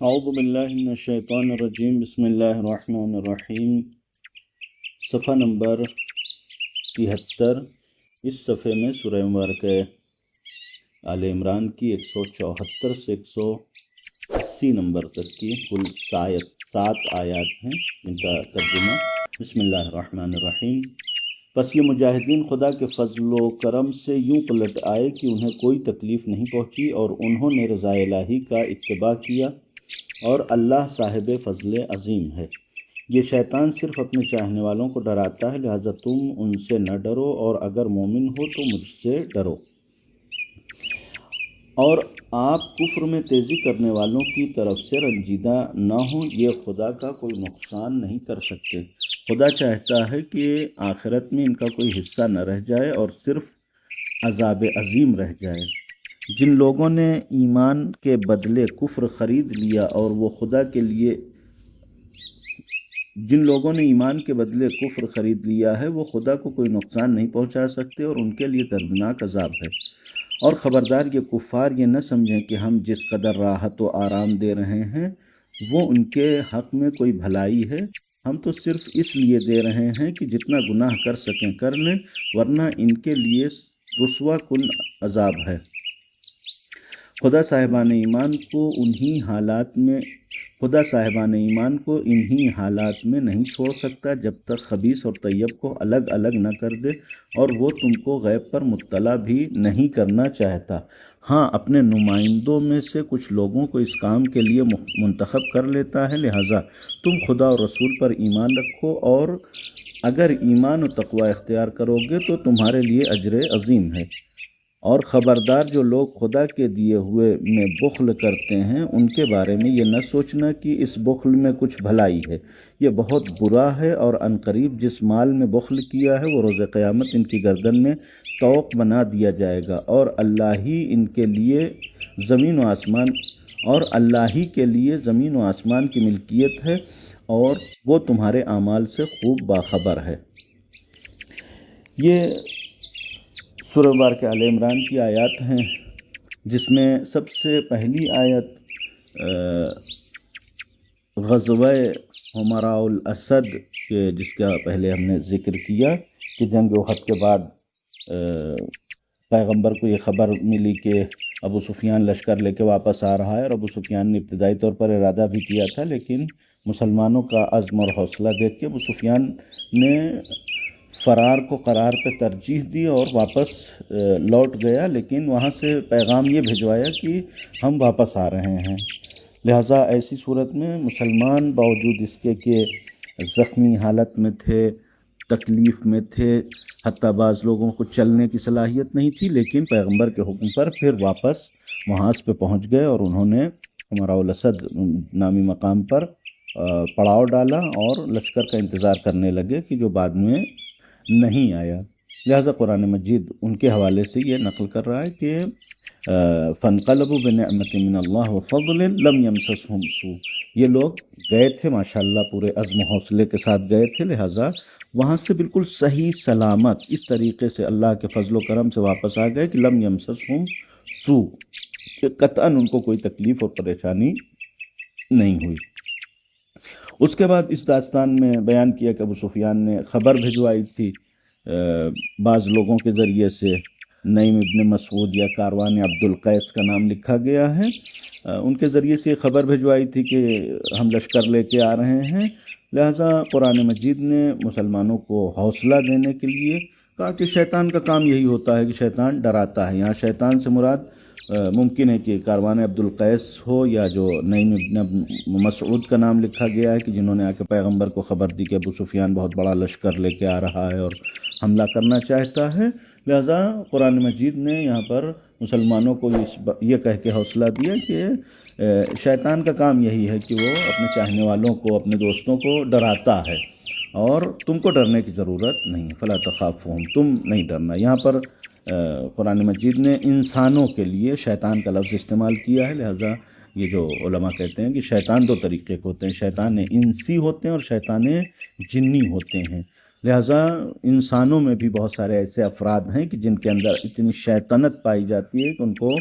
اعوذ باللہ من الشیطان الرجیم، بسم اللہ الرحمن الرحیم۔ صفحہ نمبر 73۔ اس صفحے میں سورہ مبارکہ آل عمران کی 174 سے 180 نمبر تک کی کل 7 آیات ہیں جن کا ترجمہ بسم اللہ الرحمن الرحیم۔ پس یہ مجاہدین خدا کے فضل و کرم سے یوں پلٹ آئے کہ انہیں کوئی تکلیف نہیں پہنچی اور انہوں نے رضا الہی کا اتباع کیا، اور اللہ صاحب فضل عظیم ہے۔ یہ شیطان صرف اپنے چاہنے والوں کو ڈراتا ہے، لہٰذا تم ان سے نہ ڈرو، اور اگر مومن ہو تو مجھ سے ڈرو۔ اور آپ کفر میں تیزی کرنے والوں کی طرف سے رنجیدہ نہ ہوں، یہ خدا کا کوئی نقصان نہیں کر سکتے۔ خدا چاہتا ہے کہ آخرت میں ان کا کوئی حصہ نہ رہ جائے اور صرف عذاب عظیم رہ جائے۔ جن لوگوں نے ایمان کے بدلے کفر خرید لیا اور وہ خدا کے لیے وہ خدا کو کوئی نقصان نہیں پہنچا سکتے اور ان کے لیے دردناک عذاب ہے۔ اور خبردار یہ کفار یہ نہ سمجھیں کہ ہم جس قدر راحت و آرام دے رہے ہیں وہ ان کے حق میں کوئی بھلائی ہے۔ ہم تو صرف اس لیے دے رہے ہیں کہ جتنا گناہ کر سکیں کر لیں، ورنہ ان کے لیے رسوا کن عذاب ہے۔ خدا صاحبان ایمان کو انہی حالات میں نہیں چھوڑ سکتا جب تک خبیث اور طیب کو الگ الگ نہ کر دے، اور وہ تم کو غیب پر مطلع بھی نہیں کرنا چاہتا۔ ہاں، اپنے نمائندوں میں سے کچھ لوگوں کو اس کام کے لیے منتخب کر لیتا ہے، لہٰذا تم خدا اور رسول پر ایمان رکھو، اور اگر ایمان و تقوی اختیار کرو گے تو تمہارے لیے اجر عظیم ہے۔ اور خبردار جو لوگ خدا کے دیے ہوئے میں بخل کرتے ہیں ان کے بارے میں یہ نہ سوچنا کہ اس بخل میں کچھ بھلائی ہے، یہ بہت برا ہے۔ اور عنقریب جس مال میں بخل کیا ہے وہ روز قیامت ان کی گردن میں طوق بنا دیا جائے گا، اور اللہ ہی کے لیے زمین و آسمان کی ملکیت ہے، اور وہ تمہارے اعمال سے خوب باخبر ہے۔ یہ سورہ مبارکہ آل عمران کی آیات ہیں، جس میں سب سے پہلی آیت غزوہ حمراء الاسد کے جس کا پہلے ہم نے ذکر کیا کہ جنگ احد کے بعد پیغمبر کو یہ خبر ملی کہ ابو سفیان لشکر لے کے واپس آ رہا ہے، اور ابو سفیان نے ابتدائی طور پر ارادہ بھی کیا تھا، لیکن مسلمانوں کا عزم اور حوصلہ دیکھ کے ابو سفیان نے فرار کو قرار پہ ترجیح دی اور واپس لوٹ گیا، لیکن وہاں سے پیغام یہ بھجوایا کہ ہم واپس آ رہے ہیں۔ لہٰذا ایسی صورت میں مسلمان باوجود اس کے کہ زخمی حالت میں تھے، تکلیف میں تھے، حتیٰ بعض لوگوں کو چلنے کی صلاحیت نہیں تھی، لیکن پیغمبر کے حکم پر پھر واپس محاذ پہ پہنچ گئے، اور انہوں نے حمراء الاسد نامی مقام پر پڑاؤ ڈالا اور لشکر کا انتظار کرنے لگے کہ جو بعد میں نہیں آیا۔ لہٰذا قرآن مجید ان کے حوالے سے یہ نقل کر رہا ہے کہ فَانْقَلَبُوا بِنِعْمَةٍ مِّنَ اللَّهِ وَفَضْلٍ لَمْ يَمْسَسْهُمْ سُوءٌ۔ یہ لوگ گئے تھے ماشاءاللہ پورے عزم و حوصلے کے ساتھ گئے تھے، لہٰذا وہاں سے بالکل صحیح سلامت اس طریقے سے اللہ کے فضل و کرم سے واپس آ گئے کہ لم يمسسهم سوء، کہ قطعاً ان کو کوئی تکلیف اور پریشانی نہیں ہوئی۔ اس کے بعد اس داستان میں بیان کیا کہ ابو سفیان نے خبر بھجوائی تھی بعض لوگوں کے ذریعے سے، نعیم ابن مسعود یا کاروان عبد القیس کا نام لکھا گیا ہے، ان کے ذریعے سے خبر بھجوائی تھی کہ ہم لشکر لے کے آ رہے ہیں۔ لہٰذا قرآن مجید نے مسلمانوں کو حوصلہ دینے کے لیے کہا کہ شیطان کا کام یہی ہوتا ہے کہ شیطان ڈراتا ہے۔ یہاں شیطان سے مراد ممکن ہے کہ کاروان عبد القیس ہو، یا جو نعیم ابن مسعود کا نام لکھا گیا ہے کہ جنہوں نے آ کے پیغمبر کو خبر دی کہ ابو سفیان بہت بڑا لشکر لے کے آ رہا ہے اور حملہ کرنا چاہتا ہے۔ لہذا قرآن مجید نے یہاں پر مسلمانوں کو یہ کہہ کے حوصلہ دیا کہ شیطان کا کام یہی ہے کہ وہ اپنے چاہنے والوں کو، اپنے دوستوں کو ڈراتا ہے، اور تم کو ڈرنے کی ضرورت نہیں، فلا تخافوہم، تم نہیں ڈرنا۔ یہاں پر قرآن مجید نے انسانوں کے لیے شیطان کا لفظ استعمال کیا ہے، لہذا یہ جو علماء کہتے ہیں کہ شیطان 2 طریقے کے ہوتے ہیں، شیطان انسی ہوتے ہیں اور شیطان جنی ہوتے ہیں۔ لہذا انسانوں میں بھی بہت سارے ایسے افراد ہیں کہ جن کے اندر اتنی شیطنت پائی جاتی ہے کہ ان کو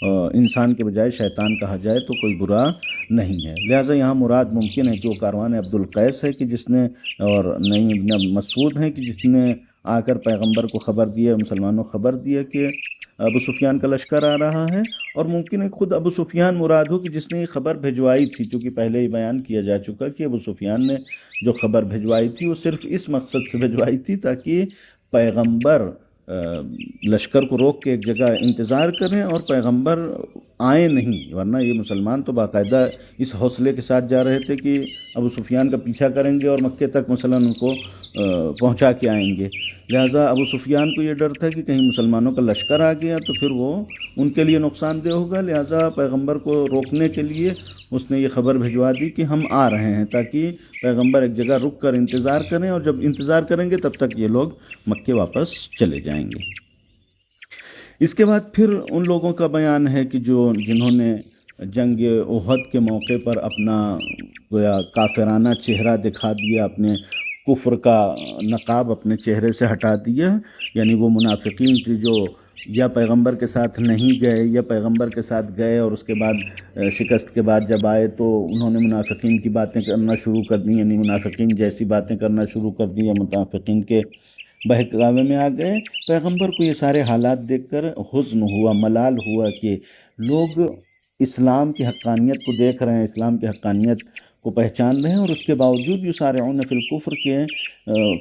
انسان کے بجائے شیطان کہا جائے تو کوئی برا نہیں ہے۔ لہٰذا یہاں مراد ممکن ہے کہ وہ کاروان عبدالقیس ہے کہ جس نے، اور نعیم ابن مسعود ہیں کہ جس نے آ کر پیغمبر کو خبر دیا، مسلمانوں کو خبر دیا کہ ابو سفیان کا لشکر آ رہا ہے، اور ممکن ہے خود ابو سفیان مراد ہو کہ جس نے یہ خبر بھجوائی تھی، چونکہ پہلے ہی بیان کیا جا چکا کہ ابو سفیان نے جو خبر بھجوائی تھی وہ صرف اس مقصد سے بھجوائی تھی تاکہ پیغمبر لشکر کو روک کے ایک جگہ انتظار کریں اور پیغمبر آئیں نہیں، ورنہ یہ مسلمان تو باقاعدہ اس حوصلے کے ساتھ جا رہے تھے کہ ابو سفیان کا پیچھا کریں گے اور مکے تک مثلا ان کو پہنچا کے آئیں گے۔ لہٰذا ابو سفیان کو یہ ڈر تھا کہ کہیں مسلمانوں کا لشکر آ گیا تو پھر وہ ان کے لیے نقصان دہ ہوگا، لہٰذا پیغمبر کو روکنے کے لیے اس نے یہ خبر بھجوا دی کہ ہم آ رہے ہیں، تاکہ پیغمبر ایک جگہ رک کر انتظار کریں، اور جب انتظار کریں گے تب تک یہ لوگ مکے واپس چلے جائیں گے۔ اس کے بعد پھر ان لوگوں کا بیان ہے کہ جنہوں نے جنگ احد کے موقع پر اپنا گویا کافرانہ چہرہ دکھا دیا، اپنے کفر کا نقاب اپنے چہرے سے ہٹا دیا، یعنی وہ منافقین تھی جو یا پیغمبر کے ساتھ نہیں گئے یا پیغمبر کے ساتھ گئے اور اس کے بعد شکست کے بعد جب آئے تو انہوں نے منافقین کی باتیں کرنا شروع کر دی، یعنی منافقین جیسی باتیں کرنا شروع کر دی یا منافقین کے بہکاوے میں آ گئے۔ پیغمبر کو یہ سارے حالات دیکھ کر حزن ہوا، ملال ہوا کہ لوگ اسلام کی حقانیت کو دیکھ رہے ہیں، اسلام کی حقانیت کو پہچان رہے ہیں، اور اس کے باوجود یسارعون فی الکفر کے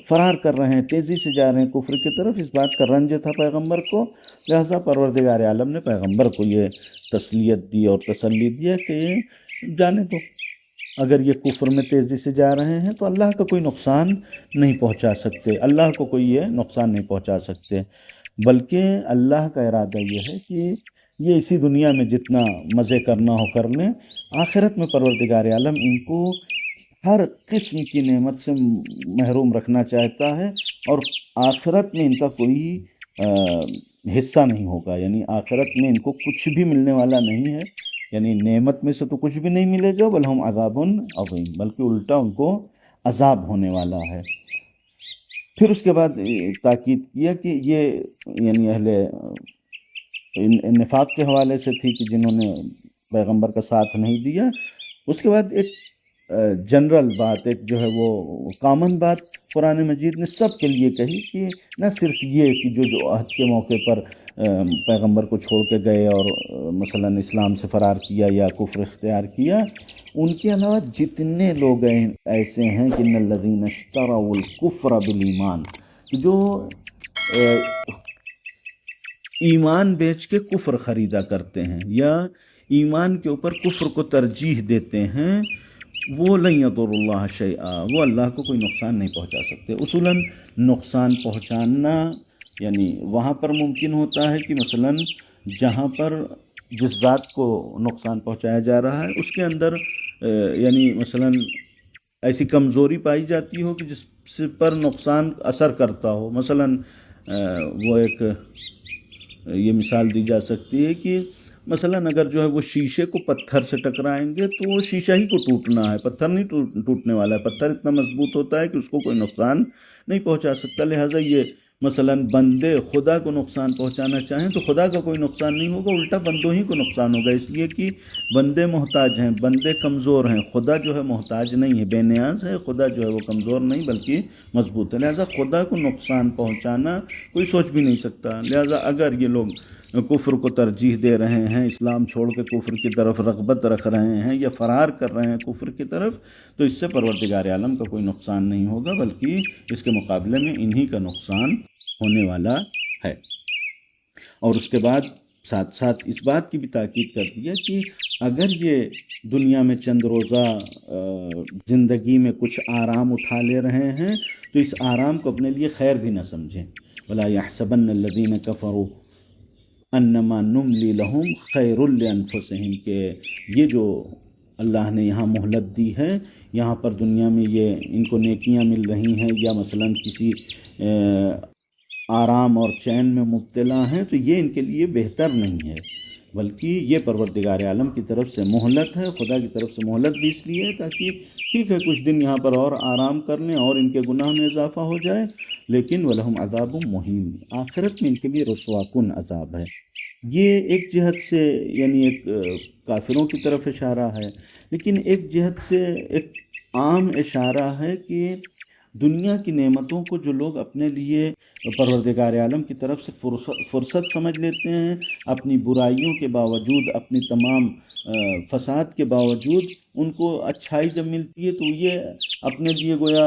فرار کر رہے ہیں، تیزی سے جا رہے ہیں کفر کی طرف۔ اس بات کا رنج تھا پیغمبر کو، لہذا پروردگار عالم نے پیغمبر کو یہ تسلیت دی اور تسلی دیا کہ جانے دو، اگر یہ کفر میں تیزی سے جا رہے ہیں تو اللہ کا کوئی نقصان نہیں پہنچا سکتے، اللہ کو کوئی یہ نقصان نہیں پہنچا سکتے، بلکہ اللہ کا ارادہ یہ ہے کہ یہ اسی دنیا میں جتنا مزے کرنا ہو کر لیں، آخرت میں پروردگار عالم ان کو ہر قسم کی نعمت سے محروم رکھنا چاہتا ہے، اور آخرت میں ان کا کوئی حصہ نہیں ہوگا، یعنی آخرت میں ان کو کچھ بھی ملنے والا نہیں ہے، یعنی نعمت میں سے تو کچھ بھی نہیں ملے گا، بل ہم عذاب عظیم، بلکہ الٹا ان کو عذاب ہونے والا ہے۔ پھر اس کے بعد تاکید کیا کہ یہ یعنی اہل نفاق کے حوالے سے تھی کہ جنہوں نے پیغمبر کا ساتھ نہیں دیا۔ اس کے بعد ایک جنرل بات، ایک جو ہے وہ کامن بات قرآن مجید نے سب کے لیے کہی کہ نہ صرف یہ کہ جو عہد کے موقع پر پیغمبر کو چھوڑ کے گئے اور مثلا اسلام سے فرار کیا یا کفر اختیار کیا، ان کے علاوہ جتنے لوگ ایسے ہیں کہ ان الذین اشتروا الکفر بالایمان، جو ایمان بیچ کے کفر خریدا کرتے ہیں یا ایمان کے اوپر کفر کو ترجیح دیتے ہیں، وہ لن یضر اللہ شیئا، وہ اللہ کو کوئی نقصان نہیں پہنچا سکتے۔ اصولاً نقصان پہنچانا یعنی وہاں پر ممکن ہوتا ہے کہ مثلا جہاں پر جس ذات کو نقصان پہنچایا جا رہا ہے اس کے اندر یعنی مثلا ایسی کمزوری پائی جاتی ہو کہ جس سے پر نقصان اثر کرتا ہو، مثلا وہ ایک یہ مثال دی جا سکتی ہے کہ مثلا اگر جو ہے وہ شیشے کو پتھر سے ٹکرائیں گے تو وہ شیشہ ہی کو ٹوٹنا ہے، پتھر نہیں ٹوٹنے والا ہے، پتھر اتنا مضبوط ہوتا ہے کہ اس کو کوئی نقصان نہیں پہنچا سکتا۔ لہٰذا یہ مثلا بندے خدا کو نقصان پہنچانا چاہیں تو خدا کا کوئی نقصان نہیں ہوگا، الٹا بندوں ہی کو نقصان ہوگا، اس لیے کہ بندے محتاج ہیں، بندے کمزور ہیں، خدا جو ہے محتاج نہیں ہے، بے نیاز ہے، خدا جو ہے وہ کمزور نہیں بلکہ مضبوط ہے، لہٰذا خدا کو نقصان پہنچانا کوئی سوچ بھی نہیں سکتا۔ لہٰذا اگر یہ لوگ کفر کو ترجیح دے رہے ہیں، اسلام چھوڑ کے کفر کی طرف رغبت رکھ رہے ہیں یا فرار کر رہے ہیں کفر کی طرف، تو اس سے پروردگار عالم کا کوئی نقصان نہیں ہوگا، بلکہ اس کے مقابلے میں انہی کا نقصان ہونے والا ہے۔ اور اس کے بعد ساتھ ساتھ اس بات کی بھی تاکید کر دیا کہ اگر یہ دنیا میں چند روزہ زندگی میں کچھ آرام اٹھا لے رہے ہیں تو اس آرام کو اپنے لیے خیر بھی نہ سمجھیں، وَلَا يَحْسَبَنَّ الَّذِينَ كَفَرُوا انما نملی لہم خیر لانفسہم، کہ یہ جو اللہ نے یہاں مہلت دی ہے، یہاں پر دنیا میں یہ ان کو نیکیاں مل رہی ہیں یا مثلا کسی آرام اور چین میں مبتلا ہیں، تو یہ ان کے لیے بہتر نہیں ہے، بلکہ یہ پروردگار عالم کی طرف سے مہلت ہے، خدا کی طرف سے مہلت بھی اس لیے ہے تاکہ ٹھیک ہے کچھ دن یہاں پر اور آرام کر لیں اور ان کے گناہ میں اضافہ ہو جائے، لیکن وَلَهُمْ عَذَابٌ مُهِينٌ، آخرت میں ان کے لیے رسوا کن عذاب ہے۔ یہ ایک جہت سے یعنی ایک کافروں کی طرف اشارہ ہے، لیکن ایک جہت سے ایک عام اشارہ ہے کہ دنیا کی نعمتوں کو جو لوگ اپنے لیے پروردگار عالم کی طرف سے فرصت سمجھ لیتے ہیں، اپنی برائیوں کے باوجود، اپنی تمام فساد کے باوجود ان کو اچھائی جب ملتی ہے تو یہ اپنے لیے گویا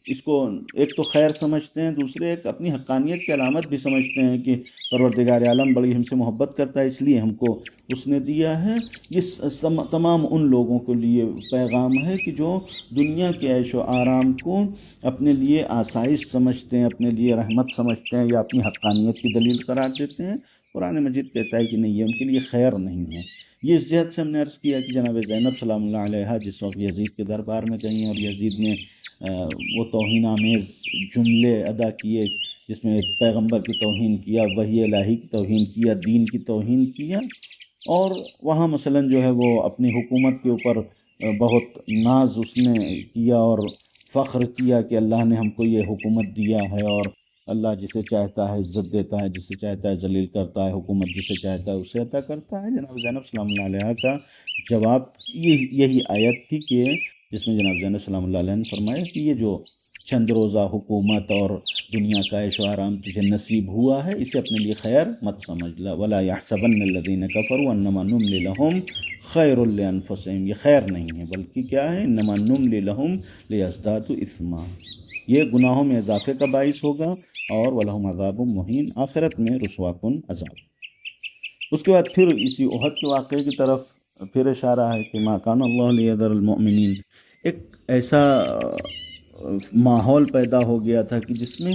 اس کو ایک تو خیر سمجھتے ہیں، دوسرے ایک اپنی حقانیت کی علامت بھی سمجھتے ہیں کہ پروردگار عالم بڑی ہم سے محبت کرتا ہے، اس لیے ہم کو اس نے دیا ہے۔ یہ تمام ان لوگوں کے لیے پیغام ہے کہ جو دنیا کے عیش و آرام کو اپنے لیے آسائش سمجھتے ہیں، اپنے لیے رحمت سمجھتے ہیں یا اپنی حقانیت کی دلیل قرار دیتے ہیں۔ قرآن مجید کہتا ہے کہ نہیں، یہ ان کے لیے خیر نہیں ہے۔ یہ اس جہت سے ہم نے عرض کیا کہ جناب زینب سلام اللہ علیہا جس وقت یزید کے دربار میں گئیں اور یزید نے وہ توہین آمیز جملے ادا کیے جس میں ایک پیغمبر کی توہین کیا، وحی الہی کی توہین کیا، دین کی توہین کیا، اور وہاں مثلا جو ہے وہ اپنی حکومت کے اوپر بہت ناز اس نے کیا اور فخر کیا کہ اللہ نے ہم کو یہ حکومت دیا ہے، اور اللہ جسے چاہتا ہے عزت دیتا ہے، جسے چاہتا ہے ذلیل کرتا ہے، حکومت جسے چاہتا ہے اسے عطا کرتا ہے۔ جناب زینب سلام اللہ علیہ کا جواب یہی آیت تھی کہ جس میں جناب زینب سلام اللہ علیہ نے فرمایا کہ یہ جو چند روزہ حکومت اور دنیا کا عیش و آرام تجھے نصیب ہوا ہے، اسے اپنے لیے خیر مت سمجھ لا، ولا يحسبن الذين كفروا انما نملي لهم خیر لانفسهم، یہ خیر نہیں ہے بلکہ کیا ہے، انما نملي لهم ليزدادوا اثما، یہ گناہوں میں اضافے کا باعث ہوگا، اور وَلَهُمْ عَذَابٌ مُّهِينٌ، آخرت میں رسوا کن عذاب۔ اس کے بعد پھر اسی احد کے واقعے کی طرف پھر اشارہ ہے کہ ما کان اللہ لیذر المؤمنین، ایک ایسا ماحول پیدا ہو گیا تھا کہ جس میں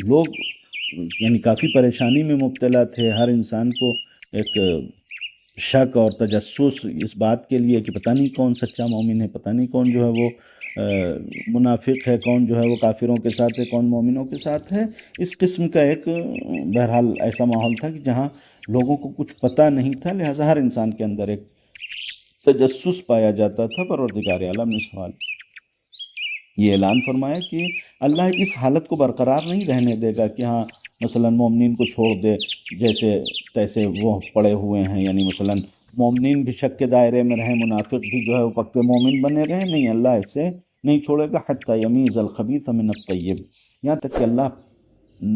لوگ یعنی کافی پریشانی میں مبتلا تھے، ہر انسان کو ایک شک اور تجسس اس بات کے لیے کہ پتہ نہیں کون سچا مومن ہے، پتہ نہیں کون جو ہے وہ منافق ہے، کون جو ہے وہ کافروں کے ساتھ ہے، کون مومنوں کے ساتھ ہے۔ اس قسم کا ایک بہرحال ایسا ماحول تھا کہ جہاں لوگوں کو کچھ پتہ نہیں تھا، لہٰذا ہر انسان کے اندر ایک تجسس پایا جاتا تھا۔ پروردگار عالم نے سوال یہ اعلان فرمایا کہ اللہ اس حالت کو برقرار نہیں رہنے دے گا کہ ہاں مثلا مومنین کو چھوڑ دے جیسے تیسے وہ پڑے ہوئے ہیں، یعنی مثلا مومنین بھی شک کے دائرے میں رہیں، منافق بھی جو ہے وہ پکے مومن بنے رہیں، نہیں، اللہ ایسے نہیں چھوڑے گا۔ حتی یمیز الخبیث من الطیب، یہاں تک کہ اللہ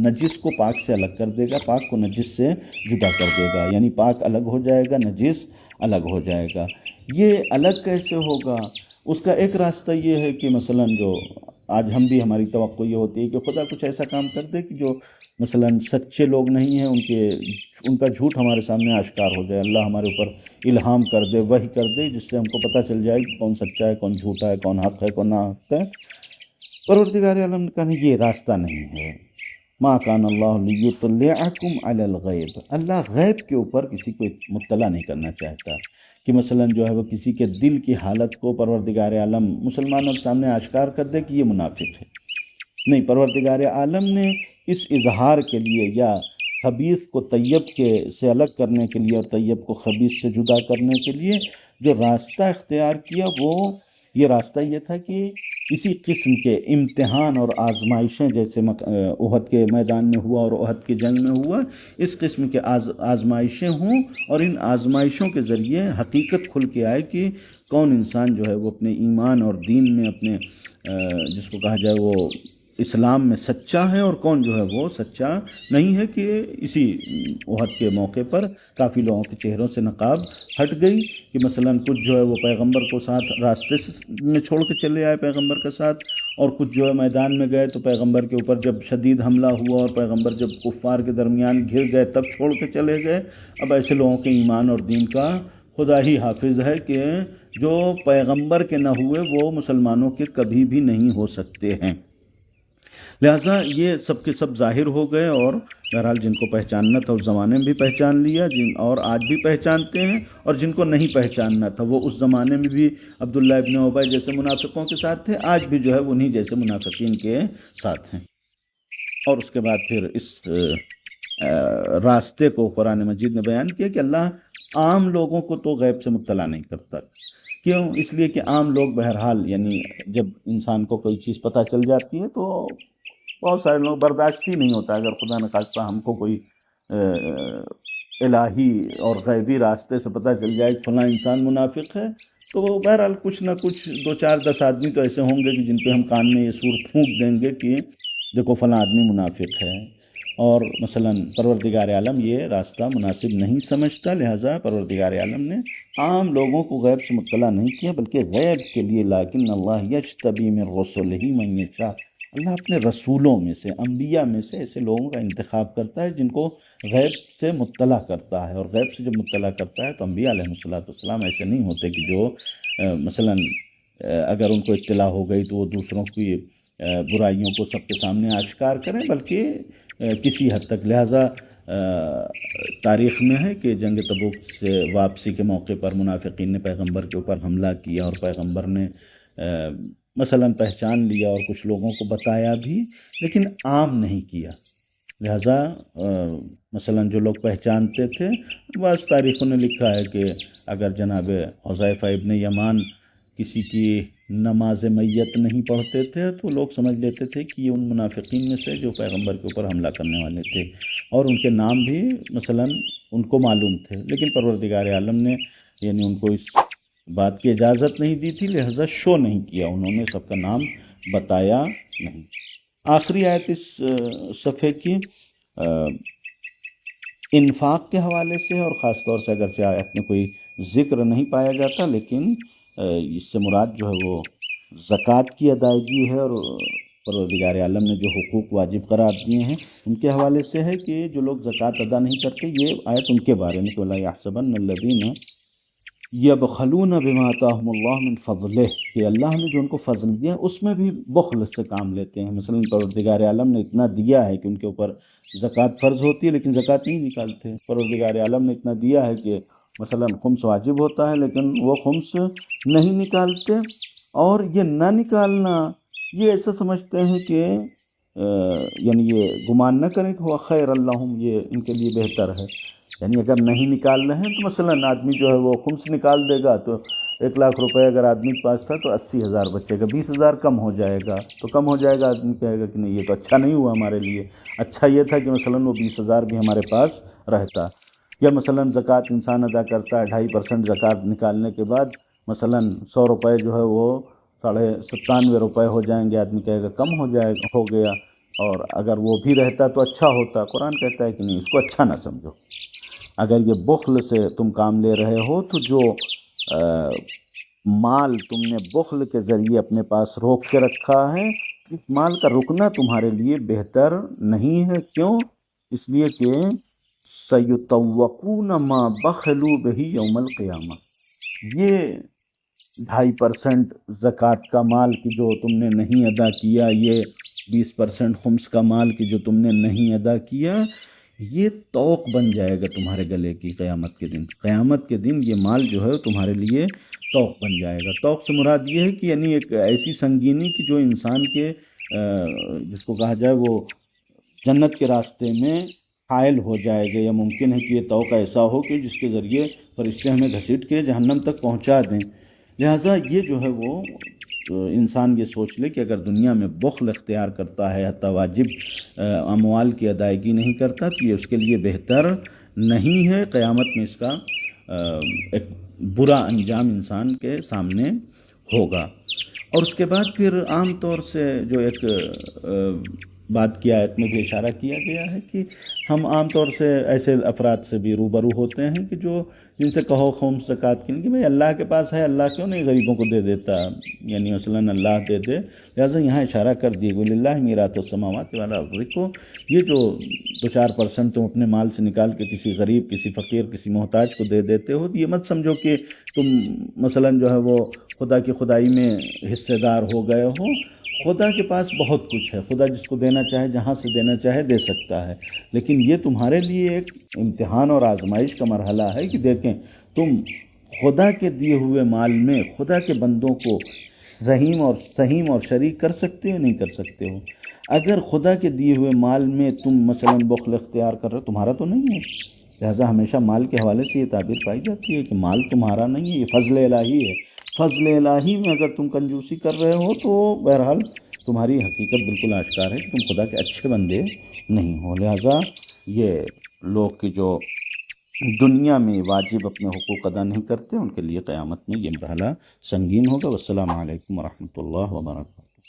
نجس کو پاک سے الگ کر دے گا، پاک کو نجس سے جدا کر دے گا، یعنی پاک الگ ہو جائے گا، نجس الگ ہو جائے گا۔ یہ الگ کیسے ہوگا؟ اس کا ایک راستہ یہ ہے کہ مثلا جو آج ہم بھی ہماری توقع یہ ہوتی ہے کہ خدا کچھ ایسا کام کر دے کہ جو مثلا سچے لوگ نہیں ہیں ان کا جھوٹ ہمارے سامنے آشکار ہو جائے، اللہ ہمارے اوپر الہام کر دے، وحی کر دے، جس سے ہم کو پتہ چل جائے کہ کون سچا ہے، کون جھوٹا ہے، کون حق ہے، کون ناحق ہے۔ پروردگار عالم نے کہا یہ راستہ نہیں ہے۔ ما کان اللہ لیطلعکم علی الغیب، اللہ غیب کے اوپر کسی کو مطلع نہیں کرنا چاہتا کہ مثلا جو ہے وہ کسی کے دل کی حالت کو پروردگار عالم مسلمانوں کے سامنے آشکار کر دے کہ یہ منافق ہے۔ نہیں، پروردگار عالم نے اس اظہار کے لیے یا خبیث کو طیب کے سے الگ کرنے کے لیے اور طیب کو خبیث سے جدا کرنے کے لیے جو راستہ اختیار کیا، وہ یہ راستہ یہ تھا کہ اسی قسم کے امتحان اور آزمائشیں جیسے احد کے میدان میں ہوا اور احد کی جنگ میں ہوا، اس قسم کے آزمائشیں ہوں، اور ان آزمائشوں کے ذریعے حقیقت کھل کے آئے کہ کون انسان جو ہے وہ اپنے ایمان اور دین میں اپنے جس کو کہا جائے وہ اسلام میں سچا ہے، اور کون جو ہے وہ سچا نہیں ہے۔ کہ اسی احد کے موقع پر کافی لوگوں کے چہروں سے نقاب ہٹ گئی کہ مثلا کچھ جو ہے وہ پیغمبر کو ساتھ راستے میں چھوڑ کے چلے آئے پیغمبر کے ساتھ، اور کچھ جو ہے میدان میں گئے تو پیغمبر کے اوپر جب شدید حملہ ہوا اور پیغمبر جب کفار کے درمیان گھر گئے تب چھوڑ کے چلے گئے۔ اب ایسے لوگوں کے ایمان اور دین کا خدا ہی حافظ ہے کہ جو پیغمبر کے نہ ہوئے وہ مسلمانوں کے کبھی بھی نہیں ہو سکتے ہیں۔ لہٰذا یہ سب کے سب ظاہر ہو گئے، اور بہرحال جن کو پہچاننا تھا اس زمانے میں بھی پہچان لیا، اور آج بھی پہچانتے ہیں، اور جن کو نہیں پہچاننا تھا وہ اس زمانے میں بھی عبداللہ ابن ابی جیسے منافقوں کے ساتھ تھے، آج بھی جو ہے انہی جیسے منافقین کے ساتھ ہیں۔ اور اس کے بعد پھر اس راستے کو قرآن مجید نے بیان کیا کہ اللہ عام لوگوں کو تو غیب سے مطلع نہیں کرتا۔ کیوں؟ اس لیے کہ عام لوگ بہرحال یعنی جب انسان کو کوئی چیز پتہ چل جاتی ہے تو بہت سارے لوگ برداشت ہی نہیں ہوتا، اگر خدا نخواستہ ہم کو کوئی الہی اور غیبی راستے سے پتہ چل جائے کہ فلاں انسان منافق ہے، تو وہ بہرحال کچھ نہ کچھ 2 4 10 آدمی تو ایسے ہوں گے کہ جن پہ ہم کان میں یہ سور پھونک دیں گے کہ دیکھو فلاں آدمی منافق ہے، اور مثلا پروردگار عالم یہ راستہ مناسب نہیں سمجھتا، لہٰذا پروردگار عالم نے عام لوگوں کو غیب سے مطلع نہیں کیا، بلکہ غیب کے لیے لیکن اللہ یجتبی من رسلہ من یشاء، اللہ اپنے رسولوں میں سے، انبیاء میں سے ایسے لوگوں کا انتخاب کرتا ہے جن کو غیب سے مطلع کرتا ہے، اور غیب سے جب مطلع کرتا ہے تو انبیاء علیہ السلام ایسے نہیں ہوتے کہ جو مثلا اگر ان کو اطلاع ہو گئی تو وہ دوسروں کی برائیوں کو سب کے سامنے آشکار کریں، بلکہ کسی حد تک، لہٰذا تاریخ میں ہے کہ جنگ تبوک سے واپسی کے موقع پر منافقین نے پیغمبر کے اوپر حملہ کیا، اور پیغمبر نے مثلا پہچان لیا اور کچھ لوگوں کو بتایا بھی، لیکن عام نہیں کیا، لہٰذا مثلا جو لوگ پہچانتے تھے، بعض تاریخوں نے لکھا ہے کہ اگر جناب حذیفہ ابن یمان کسی کی نماز میت نہیں پڑھتے تھے تو لوگ سمجھ لیتے تھے کہ یہ ان منافقین میں سے جو پیغمبر کے اوپر حملہ کرنے والے تھے، اور ان کے نام بھی مثلا ان کو معلوم تھے، لیکن پروردگار عالم نے یعنی ان کو اس بات کی اجازت نہیں دی تھی، لہذا شو نہیں کیا، انہوں نے سب کا نام بتایا نہیں۔ آخری آیت اس صفحے کی انفاق کے حوالے سے، اور خاص طور سے اگرچہ آیت میں کوئی ذکر نہیں پایا جاتا، لیکن اس سے مراد جو ہے وہ زکوٰۃ کی ادائیگی ہے، اور پروردگار عالم نے جو حقوق واجب قرار دیے ہیں ان کے حوالے سے ہے کہ جو لوگ زکوٰۃ ادا نہیں کرتے، یہ آیت ان کے بارے میں کہ وَلَا يَحْسَبَنَّ الَّذِينَ يَبْخَلُونَ بِمَا آتَاهُمُ اللَّهُ مِنْ فَضْلِهِ، کہ اللہ نے جو ان کو فضل دیا اس میں بھی بخل سے کام لیتے ہیں۔ مثلا پروردگار عالم نے اتنا دیا ہے کہ ان کے اوپر زکوٰۃ فرض ہوتی ہے لیکن زکوٰۃ نہیں نکالتے، پروردگار عالم نے اتنا دیا ہے کہ مثلا خمس واجب ہوتا ہے لیکن وہ خمس نہیں نکالتے، اور یہ نہ نکالنا یہ ایسا سمجھتے ہیں کہ یعنی یہ گمان نہ کریں کہ وہ خیر اللہم، یہ ان کے لیے بہتر ہے، یعنی اگر نہیں نکال رہے ہیں تو مثلا آدمی جو ہے وہ خمس نکال دے گا تو 1 لاکھ روپے اگر آدمی کے پاس تھا تو 80,000 بچے گا، 20,000 کم ہو جائے گا، تو کم ہو جائے گا، آدمی کہے گا کہ نہیں یہ تو اچھا نہیں ہوا ہمارے لیے، اچھا یہ تھا کہ مثلا وہ 20,000 بھی ہمارے پاس رہتا۔ یا مثلا زکوٰۃ انسان ادا کرتا ہے 2.5% زکوٰۃ نکالنے کے بعد مثلا 100 روپے جو ہے وہ 97.5 روپے ہو جائیں گے، آدمی کہے گا کم ہو گیا، اور اگر وہ بھی رہتا تو اچھا ہوتا۔ قرآن کہتا ہے کہ نہیں، اس کو اچھا نہ سمجھو، اگر یہ بخل سے تم کام لے رہے ہو تو جو مال تم نے بخل کے ذریعے اپنے پاس روک کے رکھا ہے، اس مال کا رکنا تمہارے لیے بہتر نہیں ہے۔ کیوں؟ اس لیے کہ سَيُطَوَّقُونَ مَا بَخِلُوا بِهِ يَوْمَ الْقِيَامَةِ، یہ 2.5% زکوٰۃ کا مال کی جو تم نے نہیں ادا کیا، یہ 20% خمس کا مال کی جو تم نے نہیں ادا کیا، یہ توق بن جائے گا تمہارے گلے کی قیامت کے دن۔ قیامت کے دن یہ مال جو ہے تمہارے لیے توق بن جائے گا۔ توق سے مراد یہ ہے کہ یعنی ایک ایسی سنگینی کہ جو انسان کے جس کو کہا جائے وہ جنت کے راستے میں حائل ہو جائے گا، یا ممکن ہے کہ یہ توق ایسا ہو کہ جس کے ذریعے فرشتے ہمیں گھسیٹ کے جہنم تک پہنچا دیں۔ لہٰذا یہ جو ہے وہ انسان یہ سوچ لے کہ اگر دنیا میں بخل اختیار کرتا ہے، حتیٰ واجب اموال کی ادائیگی نہیں کرتا، تو یہ اس کے لیے بہتر نہیں ہے، قیامت میں اس کا ایک برا انجام انسان کے سامنے ہوگا۔ اور اس کے بعد پھر عام طور سے جو ایک بات کی آیت میں بھی اشارہ کیا گیا ہے کہ ہم عام طور سے ایسے افراد سے بھی روبرو ہوتے ہیں کہ جن سے کہو خمس زکوٰۃ کی، کہ بھائی اللہ کے پاس ہے، اللہ کیوں نہیں غریبوں کو دے دیتا، یعنی مثلاً اللہ دے دے، لہٰذا یہاں اشارہ کر دیے وَلِلَّهِ مِيرَاثُ السَّمَاوَاتِ وَالْأَرْضِ، کو یہ جو 2-4% تم اپنے مال سے نکال کے کسی غریب، کسی فقیر، کسی محتاج کو دے دیتے ہو، یہ مت سمجھو کہ تم مثلاً جو ہے وہ خدا کی خدائی میں حصے دار ہو گئے ہو۔ خدا کے پاس بہت کچھ ہے، خدا جس کو دینا چاہے جہاں سے دینا چاہے دے سکتا ہے، لیکن یہ تمہارے لیے ایک امتحان اور آزمائش کا مرحلہ ہے کہ دیکھیں تم خدا کے دیے ہوئے مال میں خدا کے بندوں کو سہیم اور شریک کر سکتے ہو، نہیں کر سکتے ہو۔ اگر خدا کے دیے ہوئے مال میں تم مثلاً بخل اختیار کر رہے ہو، تمہارا تو نہیں ہے، لہٰذا ہمیشہ مال کے حوالے سے یہ تعبیر پائی جاتی ہے کہ مال تمہارا نہیں ہے، یہ فضل الہی ہے۔ فضل الہی میں اگر تم کنجوسی کر رہے ہو تو بہرحال تمہاری حقیقت بالکل آشکار ہے کہ تم خدا کے اچھے بندے نہیں ہو۔ لہٰذا یہ لوگ کی جو دنیا میں واجب اپنے حقوق ادا نہیں کرتے، ان کے لیے قیامت میں یہ مرحلہ سنگین ہوگا۔ والسلام علیکم ورحمۃ اللہ وبرکاتہ۔